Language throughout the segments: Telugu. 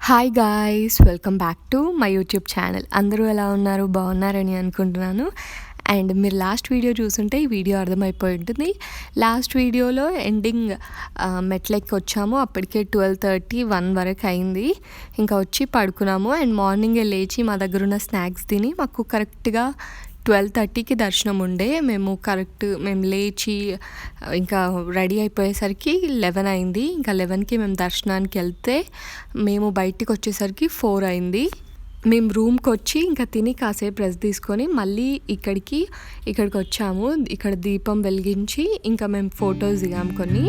Hi guys, welcome back to my YouTube channel. అందరూ ఎలా ఉన్నారు? బాగున్నారని అనుకుంటున్నాను. అండ్ మీరు లాస్ట్ వీడియో చూసుంటే ఈ వీడియో అర్థమైపోయి ఉంటుంది. లాస్ట్ వీడియోలో ఎండింగ్ మెట్లెక్కి వచ్చాము. అప్పటికే 12:30, 1 వరకు అయింది. ఇంకా వచ్చి పడుకున్నాము. అండ్ మార్నింగే లేచి మా దగ్గర ఉన్న స్నాక్స్ తిని మాకు కరెక్ట్గా 12:30కి దర్శనం ఉండే. మేము లేచి ఇంకా రెడీ అయిపోయేసరికి 11 అయింది. ఇంకా 11కి మేము దర్శనానికి వెళ్తే మేము బయటికి వచ్చేసరికి 4 అయింది. మేము రూమ్కి వచ్చి ఇంకా తిని కాసేపు రెస్ట్ తీసుకొని మళ్ళీ ఇక్కడికి వచ్చాము. ఇక్కడ దీపం వెలిగించి ఇంకా మేము ఫొటోస్ దిగాము కొన్ని.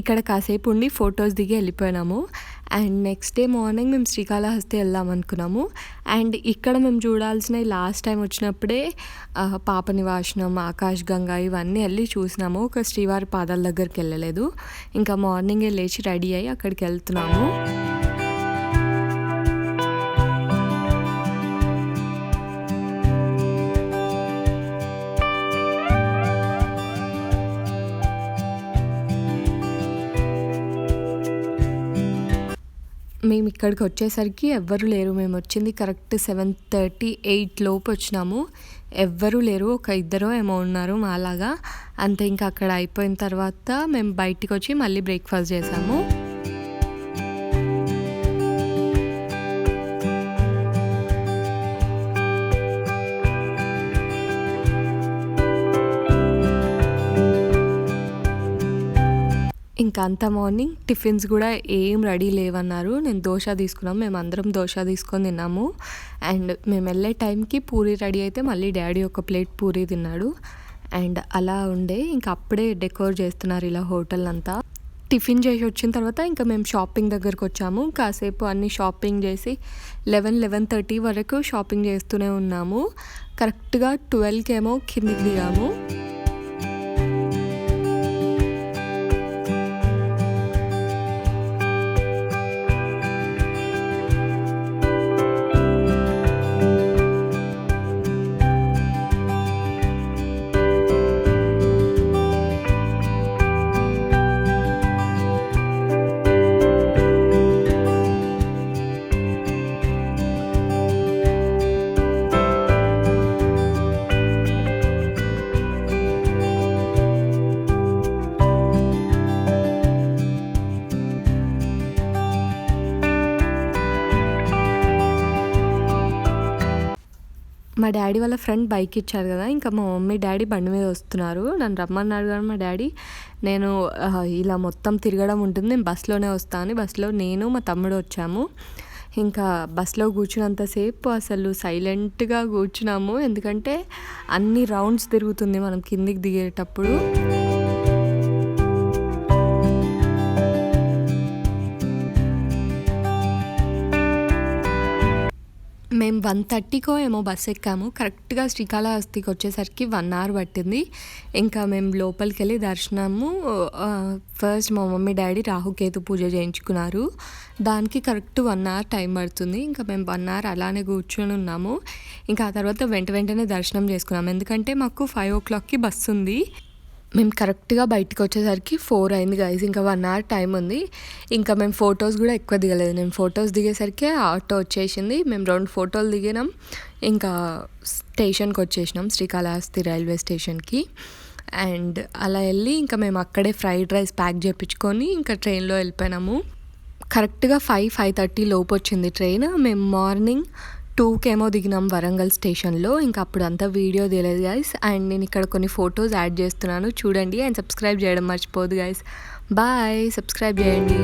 ఇక్కడ కాసేపు ఉండి ఫొటోస్ దిగి వెళ్ళిపోయినాము. అండ్ నెక్స్ట్ డే మార్నింగ్ మేము శ్రీకాళహస్తి వెళ్దాం అనుకున్నాము. అండ్ ఇక్కడ మేము చూడాల్సిన లాస్ట్ టైం వచ్చినప్పుడే పాప నివాసనం, ఆకాశ్ గంగా ఇవన్నీ వెళ్ళి చూసినాము. ఒక శ్రీవారి పాదాల దగ్గరికి వెళ్ళలేదు. ఇంకా మార్నింగే లేచి రెడీ అయ్యి అక్కడికి వెళ్తున్నాము. మేము ఇక్కడికి వచ్చేసరికి ఎవ్వరూ లేరు. మేము వచ్చింది కరెక్ట్ 7:30, 8 లోపు వచ్చినాము. ఎవ్వరూ లేరు, ఒక ఇద్దరో ఏమో ఉన్నారు మాలాగా. అంతే. ఇంకా అక్కడ అయిపోయిన తర్వాత మేము బయటికి వచ్చి మళ్ళీ బ్రేక్ఫాస్ట్ చేసాము. ఇంకా అంత మార్నింగ్ టిఫిన్స్ కూడా ఏం రెడీ లేవన్నారు. నేను దోశ తీసుకున్నాము. మేము అందరం దోశ తీసుకొని తిన్నాము. అండ్ మేము వెళ్ళే టైంకి పూరి రెడీ అయితే మళ్ళీ డాడీ ఒక ప్లేట్ పూరి తిన్నాడు. అండ్ అలా ఉండే ఇంకా అప్పుడే డెకోర్ చేస్తున్నారు ఇలా హోటల్ అంతా. టిఫిన్ చేసి వచ్చిన తర్వాత ఇంకా మేము షాపింగ్ దగ్గరకు వచ్చాము. కాసేపు అన్ని షాపింగ్ చేసి 11:30 వరకు షాపింగ్ చేస్తూనే ఉన్నాము. కరెక్ట్గా 12కి ఏమో కిందికి దిగాము. మా డాడీ వాళ్ళ ఫ్రెండ్ బైక్ ఇచ్చారు కదా, ఇంకా మా మమ్మీ డాడీ బండి మీద వస్తున్నారు. నన్ను రమ్మన్నాడు కానీ మా డాడీ నేను ఇలా మొత్తం తిరగడం ఉంటుంది, నేను బస్సులోనే వస్తాను. బస్సులో నేను మా తమ్ముడు వచ్చాము. ఇంకా బస్సులో కూర్చున్నంతసేపు అసలు సైలెంట్గా కూర్చున్నాము. ఎందుకంటే అన్ని రౌండ్స్ తిరుగుతుంది మనం కిందికి దిగేటప్పుడు. మేము 1:30కో ఏమో బస్సు ఎక్కాము. కరెక్ట్గా శ్రీకాళహస్తికి వచ్చేసరికి 1 అవర్ పట్టింది. ఇంకా మేము లోపలికి వెళ్ళి దర్శనము ఫస్ట్ మా మమ్మీ డాడీ రాహుకేతు పూజ చేయించుకున్నారు. దానికి కరెక్ట్ 1 అవర్ టైం పడుతుంది. ఇంకా మేము 1 అవర్ అలానే కూర్చొని ఉన్నాము. ఇంకా ఆ తర్వాత వెంటనే దర్శనం చేసుకున్నాము. ఎందుకంటే మాకు 5 o'clockకి బస్సు ఉంది. మేము కరెక్ట్గా బయటకు వచ్చేసరికి 4 అయింది గైస్. ఇంకా 1 అవర్ టైం ఉంది. ఇంకా మేము ఫొటోస్ కూడా ఎక్కువ దిగలేదు. నేను ఫొటోస్ దిగేసరికి ఆటో వచ్చేసింది. మేము 2 ఫోటోలు దిగినాం. ఇంకా స్టేషన్కి వచ్చేసినాం, శ్రీకాళహస్తి రైల్వే స్టేషన్కి. అండ్ అలా వెళ్ళి ఇంకా మేము అక్కడే ఫ్రైడ్ రైస్ ప్యాక్ చేయించుకొని ఇంకా ట్రైన్లో వెళ్ళిపోయినాము. కరెక్ట్గా 5:30 లోపు వచ్చింది ట్రైన్. మేము మార్నింగ్ 2కేమో దిగినాం వరంగల్ స్టేషన్లో. ఇంకా అప్పుడు అంతా వీడియో తీయలేదు గైస్. అండ్ నేను ఇక్కడ కొన్ని ఫొటోస్ యాడ్ చేస్తున్నాను చూడండి. అండ్ సబ్స్క్రైబ్ చేయడం మర్చిపోదు గైస్. బాయ్, సబ్స్క్రైబ్ చేయండి.